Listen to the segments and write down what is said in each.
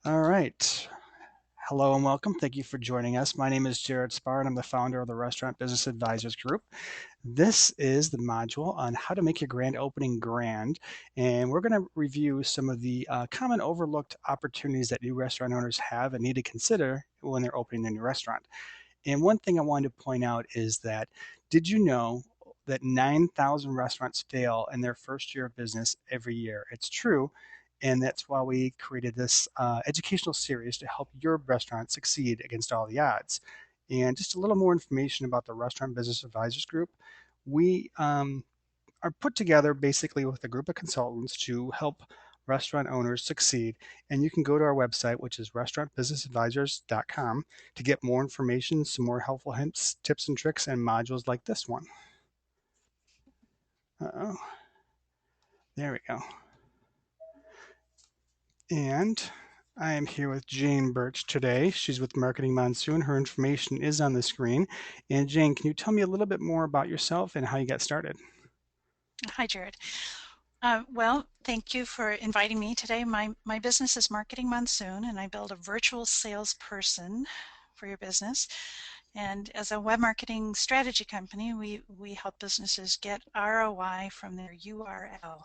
All right. Hello and welcome. Thank you for joining us. My name is Jared Sparr, and I'm the founder of the Restaurant Business Advisors Group. This is the module on how to make your grand opening grand, and we're going to review some of the common overlooked opportunities that new restaurant owners have and need to consider when they're opening their new restaurant. And one thing I wanted to point out is that did you know that 9,000 restaurants fail in their first year of business every year? It's true. And that's why we created this educational series to help your restaurant succeed against all the odds. And just a little more information about the Restaurant Business Advisors Group. We are put together basically with a group of consultants to help restaurant owners succeed. And you can go to our website, which is restaurantbusinessadvisors.com, to get more information, some more helpful hints, tips and tricks, and modules like this one. Uh-oh, there we go. And I am here with Jayne Burch today. She's with Marketing Monsoon. Her information is on the screen. And Jayne, can you tell me a little bit more about yourself and how you got started? Hi, Jared. Thank you for inviting me today. My business is Marketing Monsoon, and I build a virtual salesperson for your business. And as a web marketing strategy company, we help businesses get ROI from their URL.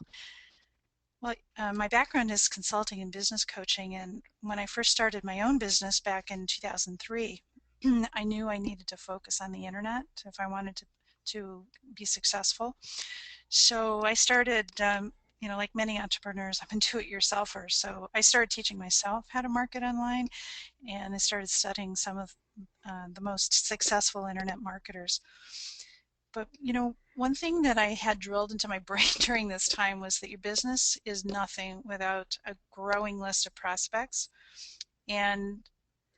My background is consulting and business coaching, and when I first started my own business back in 2003, I knew I needed to focus on the internet if I wanted to be successful. So I started, like many entrepreneurs, I'm a do-it-yourselfer. So I started teaching myself how to market online, and I started studying some of the most successful internet marketers. But one thing that I had drilled into my brain during this time was that your business is nothing without a growing list of prospects. And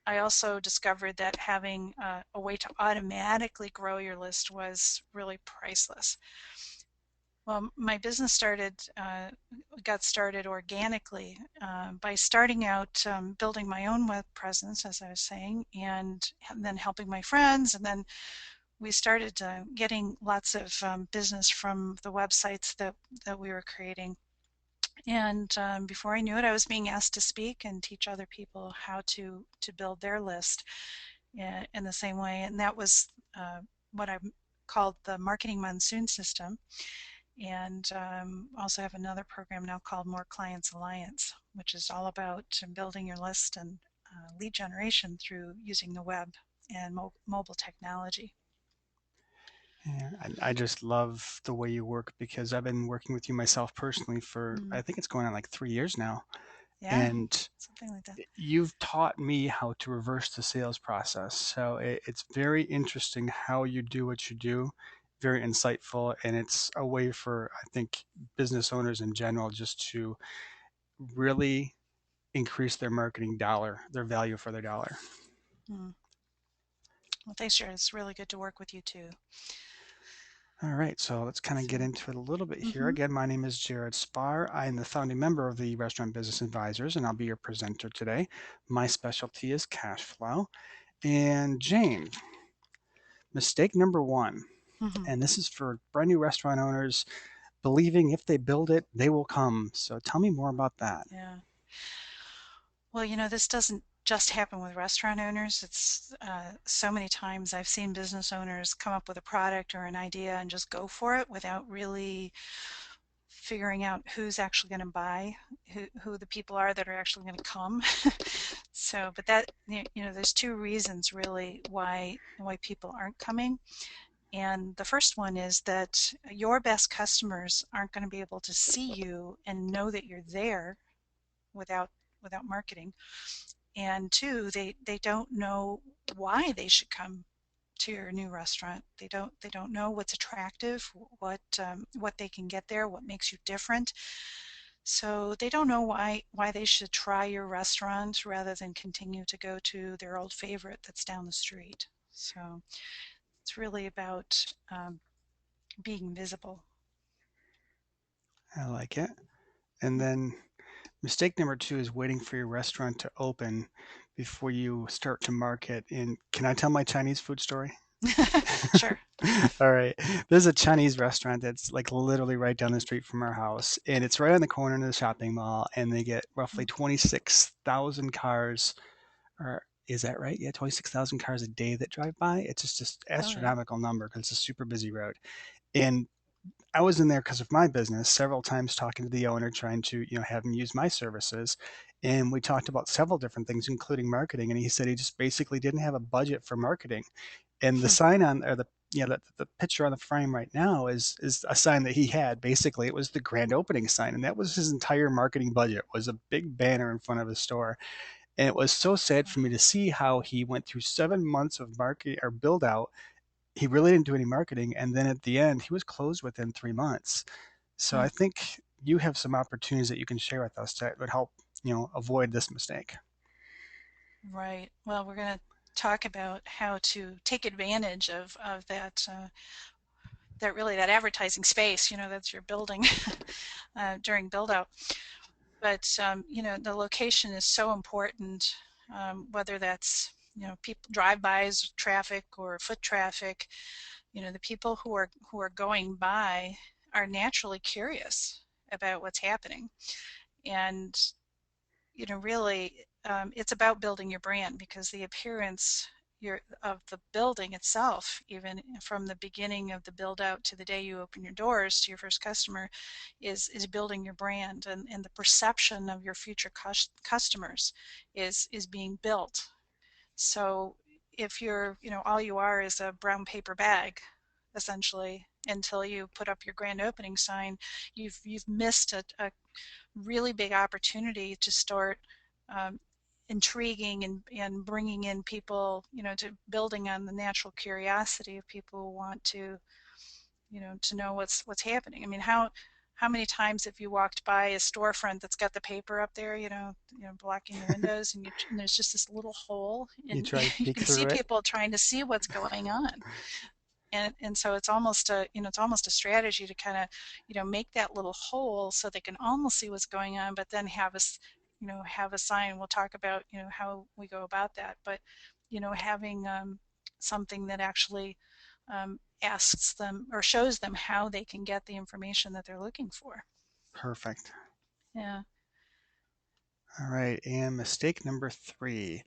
I also discovered that having a way to automatically grow your list was really priceless. Well, my business got started organically by starting out building my own web presence, as I was saying, and then helping my friends. And then we started getting lots of business from the websites that we were creating. And before I knew it, I was being asked to speak and teach other people how to build their list in the same way. And that was what I called the Marketing Monsoon system. And also have another program now called More Clients Alliance, which is all about building your list and lead generation through using the web and mobile technology. Yeah, I just love the way you work because I've been working with you myself personally for, Mm, I think it's going on like 3 years now. yeah, And something like that. you've taught me how to reverse the sales process. So it's very interesting how you do what you do, very insightful. And it's a way for, I think, business owners in general just to really increase their marketing dollar, their value for their dollar. Mm. Well, thanks, Jared. It's really good to work with you too. All right, so let's kind of So, get into it a little bit here. mm-hmm. Again, my name is Jared Sparr. I am the founding member of the Restaurant Business Advisors, and I'll be your presenter today. My specialty is cash flow. And Jayne, mistake number one, Mm-hmm. and this is for brand new restaurant owners believing if they build it, they will come. So tell me more about that. Yeah. Well, this doesn't just happen with restaurant owners. It's so many times I've seen business owners come up with a product or an idea and just go for it without really figuring out who's actually going to buy, who the people are that are actually going to come. So, but that there's two reasons really why people aren't coming. And the first one is that your best customers aren't going to be able to see you and know that you're there without marketing. And two, they don't know why they should come to your new restaurant. They don't know what's attractive, what they can get there, what makes you different. So they don't know why they should try your restaurant rather than continue to go to their old favorite that's down the street. So it's really about being visible. I like it. And then mistake number two is waiting for your restaurant to open before you start to market. And can I tell my Chinese food story? Sure. All right. There's a Chinese restaurant that's like literally right down the street from our house, and it's right on the corner of the shopping mall, and they get roughly 26,000 cars, or is that right? Yeah, 26,000 cars a day that drive by. It's just Oh yeah. astronomical number because it's a super busy road. And I was in there because of my business several times talking to the owner, trying to, have him use my services. And we talked about several different things, including marketing. And he said he just basically didn't have a budget for marketing. And the sign on, or the picture on the frame right now is a sign that he had. Basically, it was the grand opening sign, and that was his entire marketing budget. Was a big banner in front of his store. And it was so sad for me to see how he went through 7 months of marketing or build out. He really didn't do any marketing, and then at the end, he was closed within 3 months. So I Hmm. think you have some opportunities that you can share with us that would help, avoid this mistake. Right. Well, we're going to talk about how to take advantage of that that advertising space, that's your building during build out. But the location is so important, whether that's people drive-bys, traffic, or foot traffic. The people who are going by are naturally curious about what's happening, and really, it's about building your brand because the appearance of the building itself, even from the beginning of the build out to the day you open your doors to your first customer, is building your brand, and the perception of your future customers is being built. So if all you are is a brown paper bag, essentially, until you put up your grand opening sign, you've missed a really big opportunity to start um, intriguing and bringing in people, to building on the natural curiosity of people who want to know what's happening. I mean, how many times have you walked by a storefront that's got the paper up there, blocking the windows, and there's just this little hole, You and try to you peek can see through it. people trying to see what's going on, and so it's almost a strategy to kind of make that little hole so they can almost see what's going on, but then have a sign. We'll talk about how we go about that, but having something that actually asks them or shows them how they can get the information that they're looking for. Perfect. Yeah. All right. And mistake number three,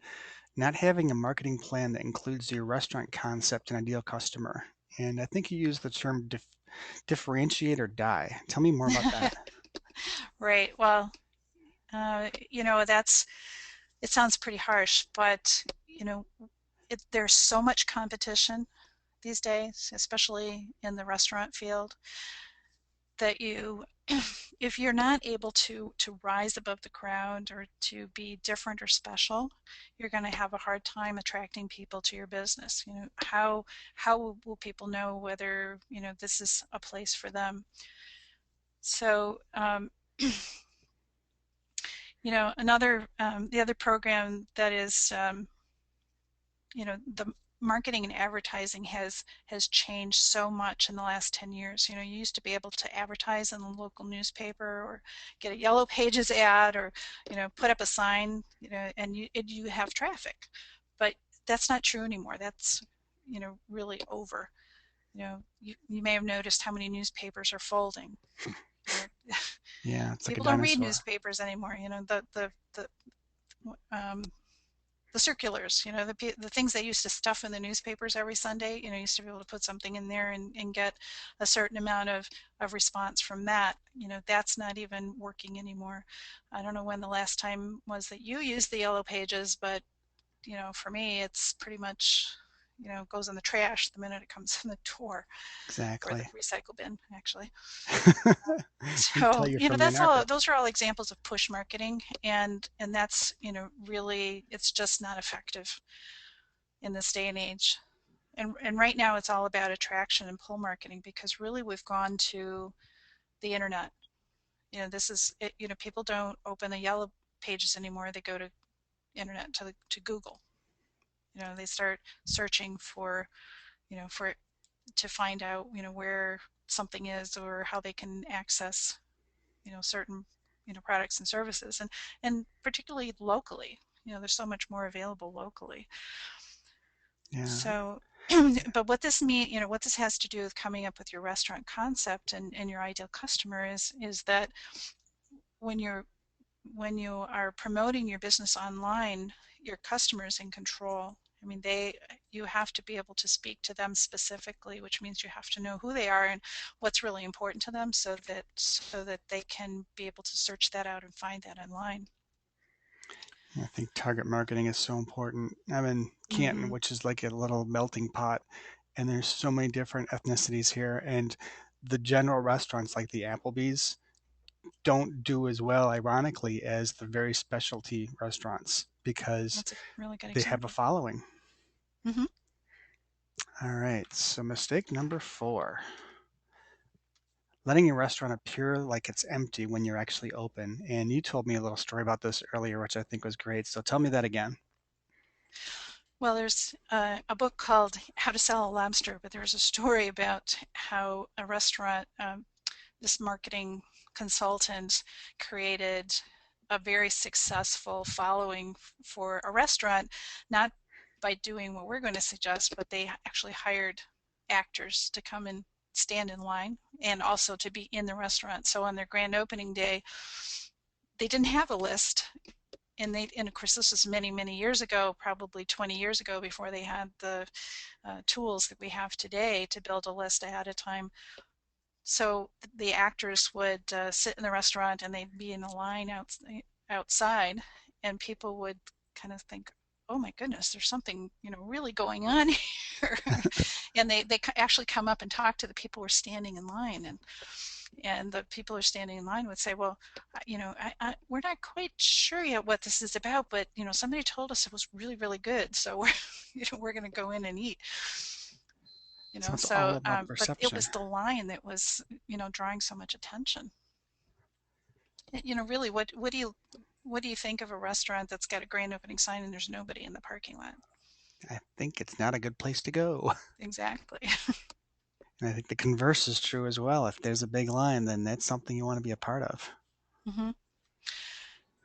not having a marketing plan that includes your restaurant concept and ideal customer. And I think you used the term differentiate or die. Tell me more about that. Right. Well, that's it sounds pretty harsh, but there's so much competition these days, especially in the restaurant field, that if you're not able to rise above the crowd or to be different or special, you're going to have a hard time attracting people to your business. How will people know whether this is a place for them? So another the other program that is the marketing and advertising has changed so much in the last 10 years. You used to be able to advertise in the local newspaper or get a yellow pages ad, or put up a sign, and you have traffic. But that's not true anymore. That's really over. You may have noticed how many newspapers are folding. you know Yeah, it's like a People don't read dinosaur. newspapers anymore. Um, the circulars, the things they used to stuff in the newspapers every Sunday, used to be able to put something in there and get a certain amount of response from that. That's not even working anymore. I don't know when the last time was that you used the yellow pages, but for me, it's pretty much, goes in the trash the minute it comes in the door, or the Exactly. recycle bin, actually. You can tell So, you're from Ann that's Arbor. all, those are all examples of push marketing, and that's, really, it's just not effective in this day and age. And right now it's all about attraction and pull marketing, because really we've gone to the internet. This is it, people don't open the yellow pages anymore. They go to internet, to Google. They start searching for to find out, where something is, or how they can access, certain, products and services, and particularly locally. There's so much more available locally. Yeah. So. But what this mean, what this has to do with coming up with your restaurant concept and your ideal customer is that when you're when you are promoting your business online, your customer is in control. I mean, you have to be able to speak to them specifically, which means you have to know who they are and what's really important to them so that they can be able to search that out and find that online. I think target marketing is so important. I'm in Canton, Mm-hmm. which is like a little melting pot, and there's so many different ethnicities here. And the general restaurants like the Applebee's don't do as well, ironically, as the very specialty restaurants because That's a really good they have a example. following. Mm-hmm. All right, so mistake number 4, letting your restaurant appear like it's empty when you're actually open. And you told me a little story about this earlier, which I think was great. So tell me that again. Well, there's a book called How to Sell a Lobster, but there's a story about how a restaurant, this marketing consultant created a very successful following for a restaurant, not by doing what we're going to suggest, but they actually hired actors to come and stand in line and also to be in the restaurant. So on their grand opening day, they didn't have a list. And of course this was many years ago, probably 20 years ago, before they had the tools that we have today to build a list ahead of time. So the actors would sit in the restaurant and they'd be in a line outside, and people would kind of think, oh my goodness, there's something really going on here. And they actually come up and talk to the people who are standing in line, and the people who are standing in line would say, well, we're not quite sure yet what this is about, but somebody told us it was really good, so we're we're going to go in and eat. So it's all So about but it perception. was the line that was drawing so much attention. Really, what do you think of a restaurant that's got a grand opening sign and there's nobody in the parking lot? I think it's not a good place to go. Exactly. And I think the converse is true as well. If there's a big line, then that's something you want to be a part of. Hmm.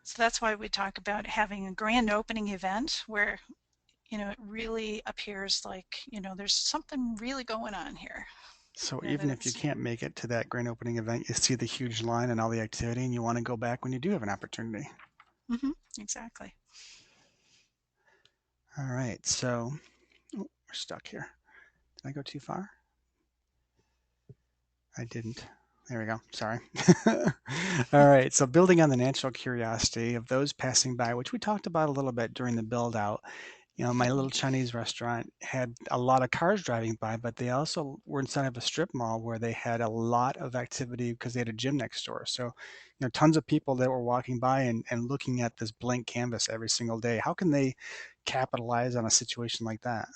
So that's why we talk about having a grand opening event where it really appears like there's something really going on here. So That even if you it's. can't make it to that grand opening event, you see the huge line and all the activity, and you want to go back when you do have an opportunity. Hmm. Exactly. All right, so oh, we're stuck here. Did I go too far? I didn't. There we go. Sorry. All right. So building on the natural curiosity of those passing by, which we talked about a little bit during the build out. My little Chinese restaurant had a lot of cars driving by, but they also were inside of a strip mall where they had a lot of activity because they had a gym next door. So, tons of people that were walking by and looking at this blank canvas every single day. How can they capitalize on a situation like that?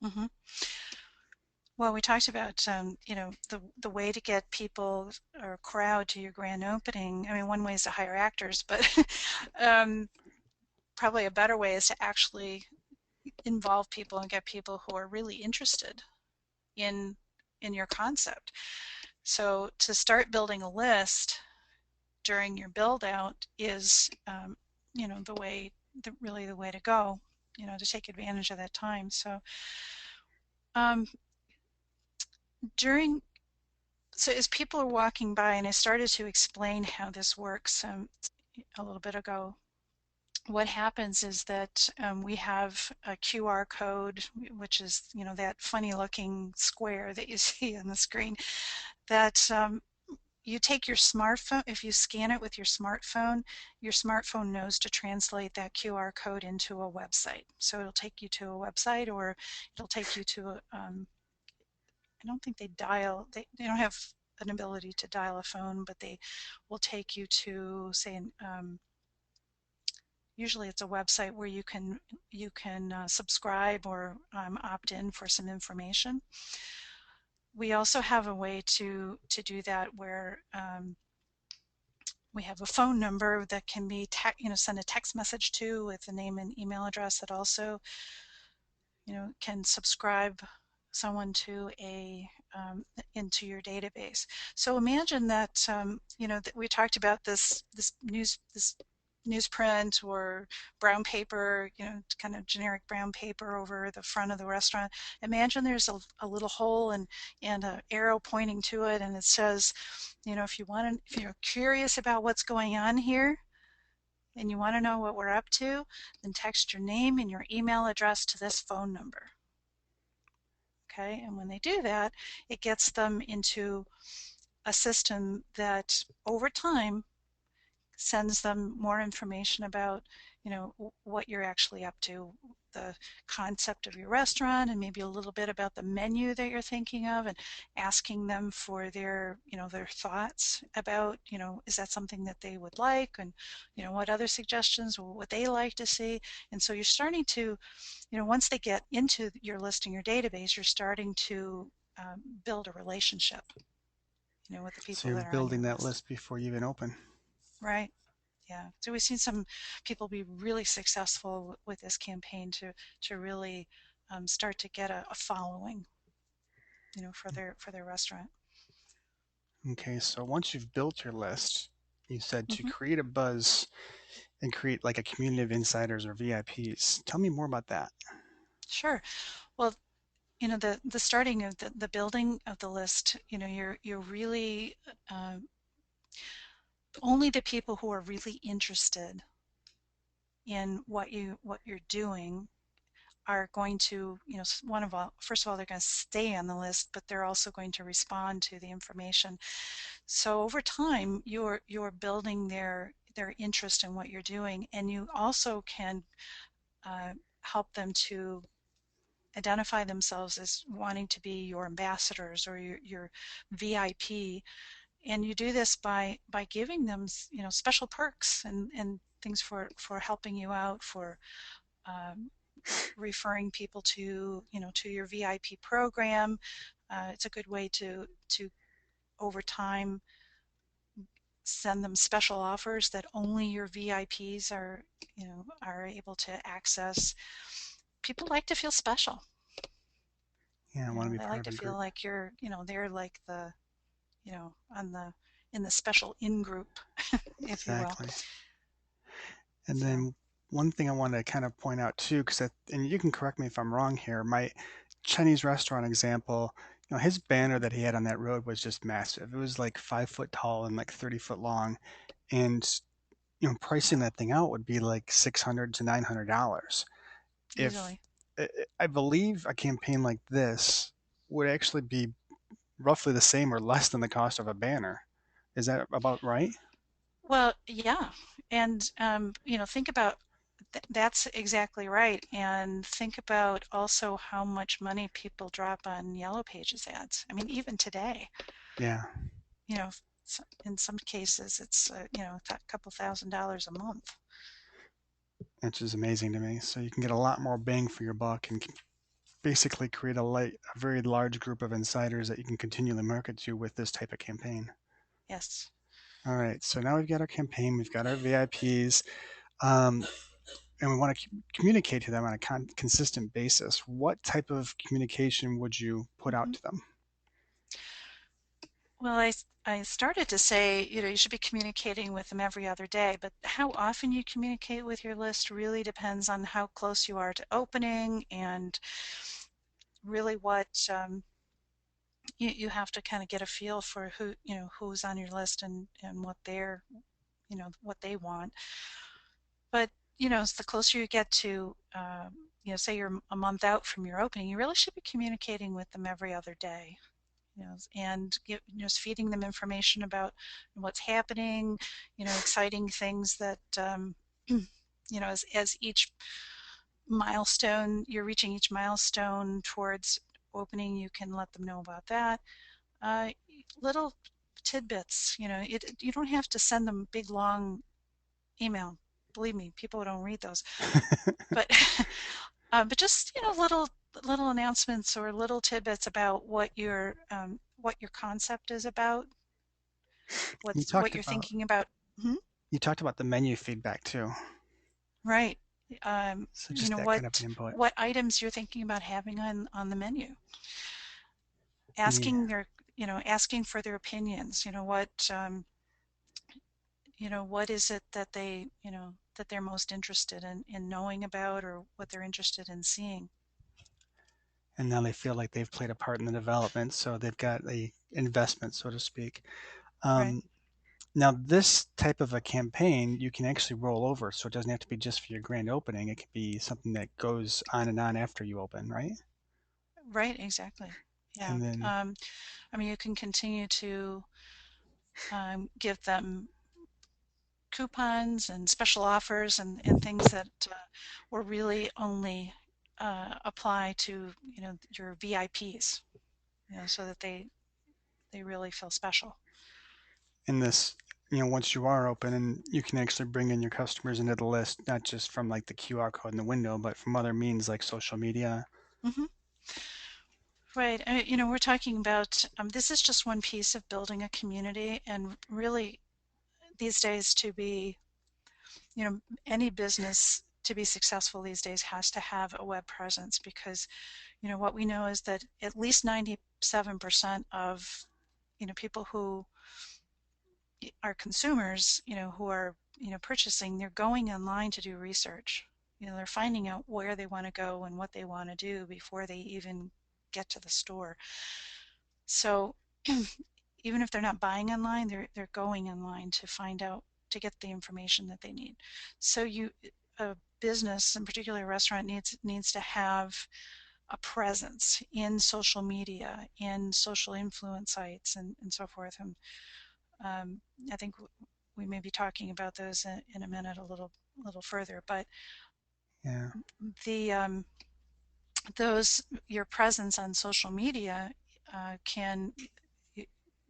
Hmm. Well, we talked about the way to get people or crowd to your grand opening. I mean, one way is to hire actors, but um, probably a better way is to actually involve people and get people who are really interested in in your concept. So to start building a list during your build out is really the way to go, to take advantage of that time. So um, during so as people are walking by, and I started to explain how this works a little bit ago, what happens is that we have a QR code, which is that funny looking square that you see on the screen, that you take your smartphone. If you scan it with your smartphone knows to translate that QR code into a website. So it'll take you to a website, or it'll take you to I don't think they don't have an ability to dial a phone, but they will take you to, say, usually it's a website where you can subscribe or opt in for some information. We also have a way to do that where we have a phone number that can be send a text message to with a name and email address that also can subscribe someone to a into your database. So imagine that that we talked about this newsprint or brown paper, kind of generic brown paper over the front of the restaurant. Imagine there's a little hole and an arrow pointing to it, and it says, if you're curious about what's going on here and you want to know what we're up to, then text your name and your email address to this phone number. Okay, and when they do that, it gets them into a system that over time sends them more information about, what you're actually up to, the concept of your restaurant, and maybe a little bit about the menu that you're thinking of, and asking them for their thoughts about, is that something that they would like, and, what other suggestions would they like to see. And so you're starting to, once they get into your list in your database, you're starting to build a relationship, with the So people you're that are on building your that list. list before you even open. Right. Yeah. So we've seen some people be really successful with this campaign to really start to get a following, for their restaurant. Okay, so once you've built your list, you said to Hmm. create a buzz and create like a community of insiders or VIPs. Tell me more about that. Sure. Well, the starting of the building of the list, you're really only the people who are really interested in what you're doing are going to, first of all, they're going to stay on the list, but they're also going to respond to the information. So over time, you're building their interest in what you're doing, and you also can uh, help them to identify themselves as wanting to be your ambassadors or your VIP. And you do this by giving them, special perks and things for helping you out, for um, referring people to your VIP program. It's a good way to over time send them special offers that only your VIPs are able to access. People like to feel special. Yeah, I want to be They part like of to a feel group. like they're like on the in the special in group, if you will. Exactly. And So, then one thing I want to kind of point out too, because and you can correct me if I'm wrong here. My Chinese restaurant example, his banner that he had on that road was just massive. It was like 5 foot tall and like 30 foot long, and pricing wow, that thing out would be like $600 to $900. If easily. I believe a campaign like this would actually be roughly the same or less than the cost of a banner. Is that about right? Well, yeah, and think about that's exactly right. And think about also how much money people drop on Yellow Pages ads. I mean, even today, Yeah, you know, in some cases, it's a couple $1,000s a month. which is amazing to me. So you can get a lot more bang for your buck and basically create a very large group of insiders that you can continually market to with this type of campaign. Yes. All right, so now we've got our campaign, we've got our VIPs, um, and we want to communicate to them on a consistent basis. What type of communication would you put out Hmm. to them? Well, I started to say, you should be communicating with them every other day, but how often you communicate with your list really depends on how close you are to opening, and really what you have to kind of get a feel for who's on your list, and what they want. But as the closer you get to say you're a month out from your opening, you really should be communicating with them every other day, and just feeding them information about what's happening, exciting things that as each milestone you're reaching each milestone towards opening, you can let them know about that. uh, Little tidbits. You don't have to send them big long email. Believe me, people don't read those. But but just little announcements or little tidbits about what your concept is about, you what talked you're about thinking about. Hmm. you talked about the menu feedback too. Right. So just that kind of an input. What items you're thinking about having on the menu. Yeah. Asking for their opinions. What is it that they that they're most interested in knowing about or what they're interested in seeing. And now they feel like they've played a part in the development, so they've got a investment, so to speak. Right. Um, Now, this type of a campaign you can actually roll over, so it doesn't have to be just for your grand opening. It could be something that goes on and on after you open, right? Right, exactly. Yeah. And then, I mean, you can continue to give them coupons and special offers and things that will really only apply to, your VIPs, so that they really feel special. in this, once you are open, and you can actually bring in your customers into the list, not just from like the QR code in the window, but from other means like social media. Hmm. Right. We're talking about this is just one piece of building a community, and really these days any business to be successful these days has to have a web presence because, what we know is that at least 97% of, people who are consumers, who are, purchasing, they're going online to do research. They're finding out where they want to go and what they want to do before they even get to the store. So even if they're not buying online, they're going online to find out, to get the information that they need. So a business, in particular a restaurant, needs to have a presence in social media, in social influence sites, and so forth. And um, I think we may be talking about those in a minute, a little further. But Yeah. the those your presence on social media can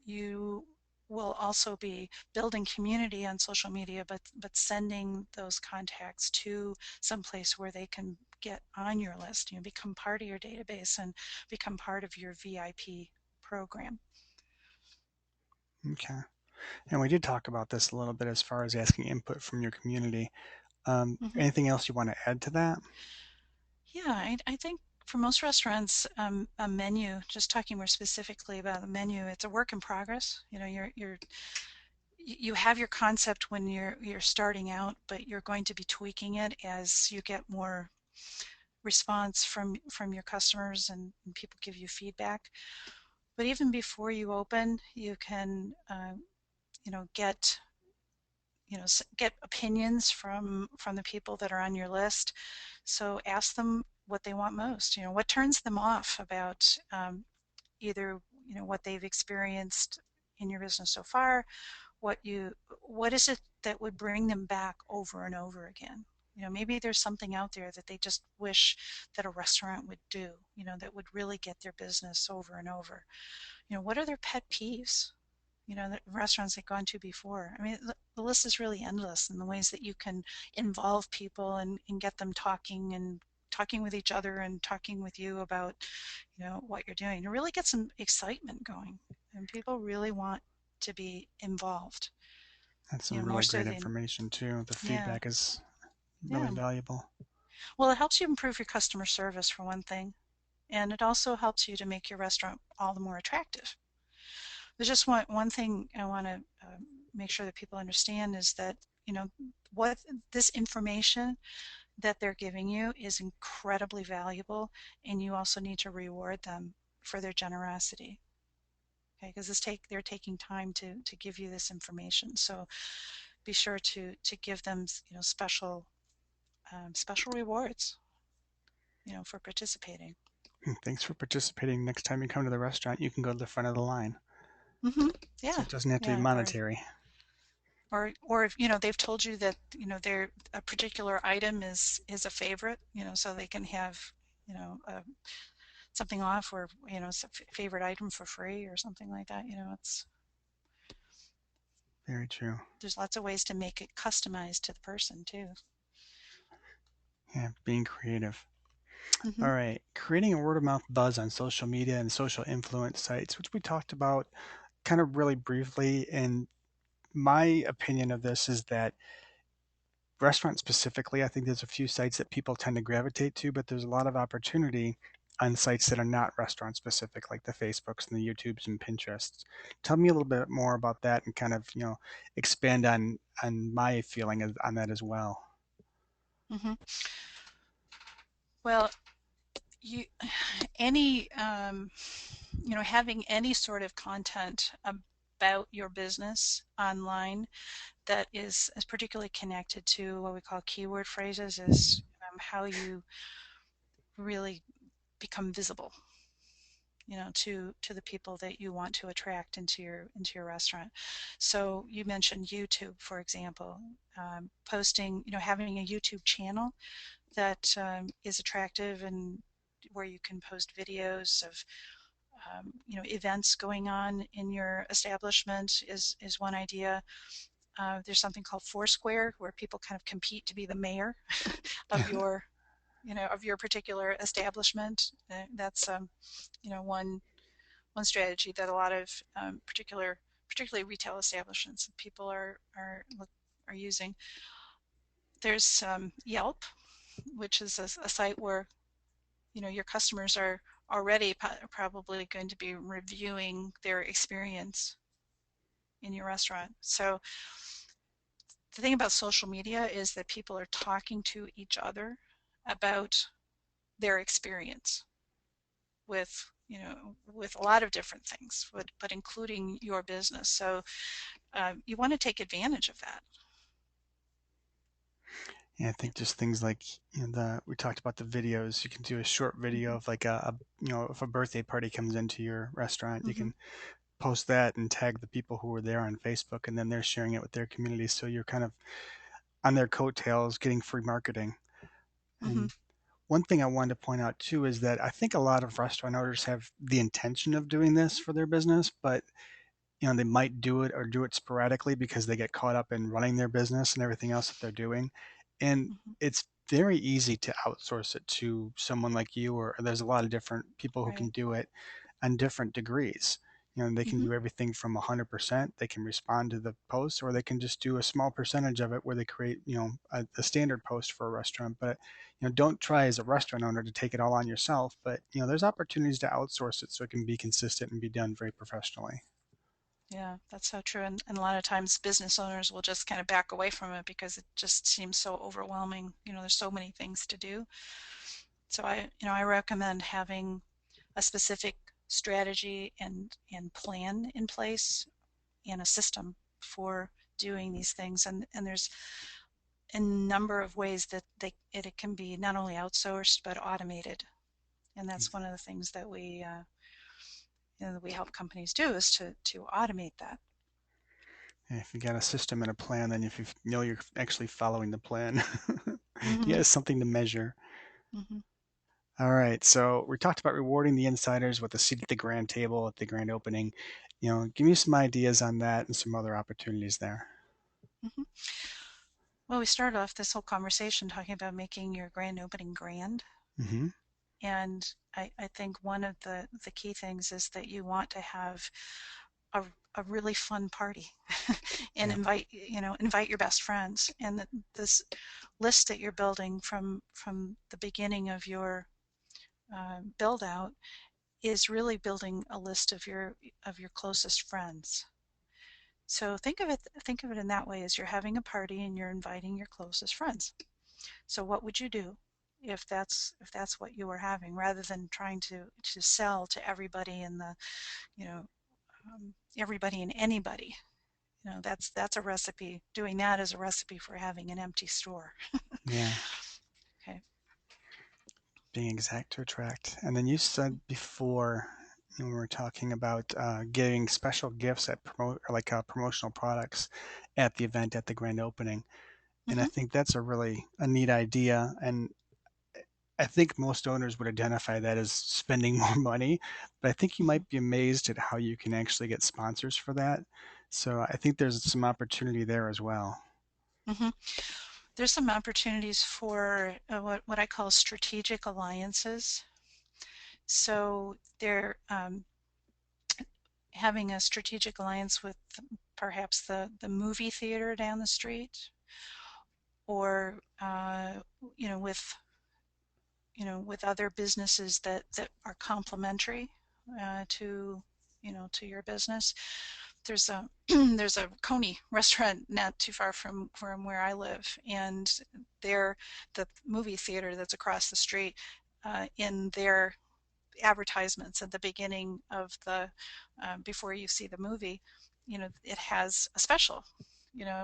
you will also be building community on social media, but sending those contacts to some place where they can get on your list, become part of your database and become part of your VIP program. Okay. And we did talk about this a little bit as far as asking input from your community. Hmm. Anything else you want to add to that? Yeah, I think for most restaurants, a menu, just talking more specifically about the menu, it's a work in progress. You have your concept when you're starting out, but you're going to be tweaking it as you get more response from your customers, and people give you feedback. But even before you open, you can get get opinions from the people that are on your list. So ask them what they want most. What turns them off about either what they've experienced in your business so far. What is it that would bring them back over and over again? Maybe there's something out there that they just wish that a restaurant would do, that would really get their business over and over. What are their pet peeves? The restaurants they've gone to before. I mean, the list is really endless in the ways that you can involve people and get them talking and talking with each other and talking with you about, what you're doing. To really get some excitement going, and people really want to be involved. That's some More really so great than information too. The yeah, feedback is really yeah. valuable. Well, it helps you improve your customer service for one thing, and it also helps you to make your restaurant all the more attractive. There's just one thing I want to make sure that people understand is that what this information that they're giving you is incredibly valuable, and you also need to reward them for their generosity. Okay, because they're taking time to give you this information. So be sure to give them special rewards for participating. Thanks for participating. Next time you come to the restaurant, you can go to the front of the line. Hmm. So Yeah, it doesn't have to be yeah. Or monetary. or if they've told you that their a particular item is a favorite, so they can have something off, or it's a favorite item for free or something like that. It's Very true. There's lots of ways to make it customized to the person too. Yeah, being creative. Hmm. All right, creating a word of mouth buzz on social media and social influence sites, which we talked about kind of really briefly. And my opinion of this is that restaurant specifically, I think there's a few sites that people tend to gravitate to, but there's a lot of opportunity on sites that are not restaurant specific, like the Facebooks and the YouTubes and Pinterests. Tell me a little bit more about that and kind of, expand on my feeling on that as well. Hmm. Well, you any having any sort of content about your business online that is particularly connected to what we call keyword phrases is how you really become visible, to the people that you want to attract into your restaurant. So you mentioned YouTube, for example. Posting, having a YouTube channel that is attractive, and where you can post videos of events going on in your establishment is one idea. There's something called Foursquare, where people kind of compete to be the mayor of your particular establishment. That's one strategy that a lot of particularly retail establishments, people are using. There's Yelp, which is a site where your customers are already probably going to be reviewing their experience in your restaurant. So the thing about social media is that people are talking to each other about their experience with a lot of different things, but including your business. So you want to take advantage of that. Yeah, I think just things like, we talked about the videos. You can do a short video Mm-hmm. of like if a birthday party comes into your restaurant, you Mm-hmm. can post that and tag the people who were there on Facebook, and then they're sharing it with their community. So you're kind of on their coattails getting free marketing. Mm-hmm. And one thing I wanted to point out too is that I think a lot of restaurant owners have the intention of doing this for their business, but they might do it or do it sporadically because they get caught up in running their business and everything else that they're doing. And Mm-hmm. it's very easy to outsource it to someone like you, or there's a lot of different people who can Right. do it on different degrees. They can Mm-hmm. do everything from 100%, they can respond to the post, or they can just do a small percentage of it where they create, a standard post for a restaurant. But, don't try as a restaurant owner to take it all on yourself. But, there's opportunities to outsource it so it can be consistent and be done very professionally. Yeah, that's so true. And a lot of times business owners will just kind of back away from it because it just seems so overwhelming. There's so many things to do. So I recommend having a specific strategy and plan in place, and a system for doing these things. And there's a number of ways that it can be not only outsourced but automated. And that's one of the things that we help companies do, is to automate that. And if you got a system and a plan, then if you know you're actually following the plan, you Mm-hmm. got something to measure. Mm-hmm. All right, so we talked about rewarding the insiders with a seat at the grand table at the grand opening. Give me some ideas on that and some other opportunities there. Mm-hmm. Well, we started off this whole conversation talking about making your grand opening grand. Hmm. And I think one of the key things is that you want to have a, a really fun party and Yeah, invite your best friends. And this list that you're building from the beginning of your build out is really building a list of your closest friends. So think of it in that way, as you're having a party and you're inviting your closest friends. So what would you do if that's what you were having, rather than trying to sell to everybody in the you know everybody and anybody? That's a recipe. Doing that is a recipe for having an empty store. yeah, Okay. being exact to attract. And then you said before, when we were talking about giving special gifts at promotional products at the event at the grand opening. And I Mm-hmm. think that's a neat idea. And I think most owners would identify that as spending more money, but I think you Mm-hmm. might be amazed at how you can actually get sponsors for that. So I think there's some opportunity there as well. Mm-hmm. There's some opportunities for what I call strategic alliances. So they're having a strategic alliance with perhaps the movie theater down the street, or with with other businesses that are complementary to to your business. there's a there's a Coney restaurant not too far from where I live, and there the movie theater that's across the street, in their advertisements at the beginning of the before you see the movie, it has a special,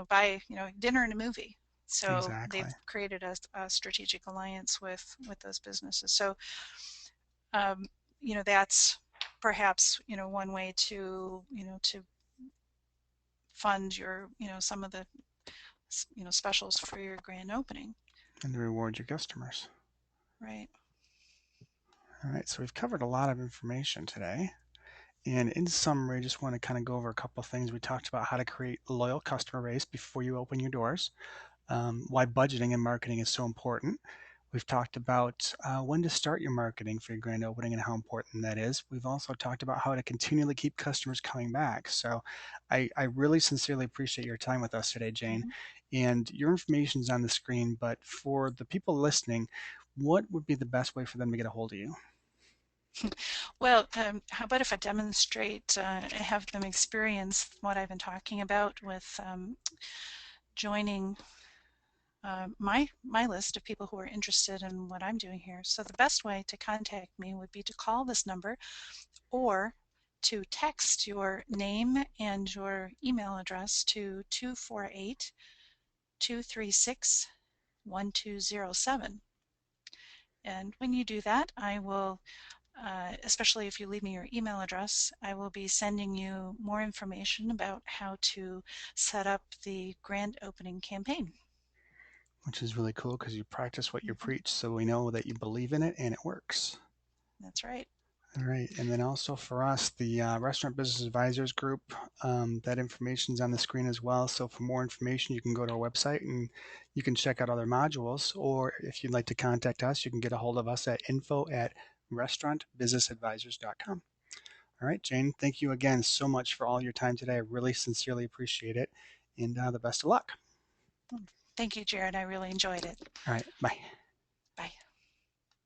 buy dinner and a movie. So Exactly. they've created a strategic alliance with those businesses. So um, that's perhaps one way to fund your some of the specials for your grand opening, And to reward your customers. right? All right, so we've covered a lot of information today. And in summary, I just want to kind of go over a couple of things. We talked about how to create a loyal customer base before you open your doors, why budgeting and marketing is so important. We've talked about when to start your marketing for your grand opening and how important that is. We've also talked about how to continually keep customers coming back. So I really sincerely appreciate your time with us today, Jayne. Mm-hmm. And your information is on the screen, but for the people listening, what would be the best way for them to get a hold of you? Well, how about if I demonstrate, have them experience what I've been talking about with joining my list of people who are interested in what I'm doing here. So the best way to contact me would be to call this number or to text your name and your email address to 248 236 1207. And when you do that, I will, especially if you leave me your email address, I will be sending you more information about how to set up the grand opening campaign. Which is really cool because you practice what you Mhm. preach. So we know that you believe in it and it works. That's right. All right. And then also for us, the Restaurant Business Advisors Group, that information is on the screen as well. So for more information, you can go to our website and you can check out other modules. Or if you'd like to contact us, you can get a hold of us at info@restaurantbusinessadvisors.com. All right, Jayne, thank you again so much for all your time today. I really sincerely appreciate it. And the best of luck. Thank you, Jared. I really enjoyed it. All right. Bye.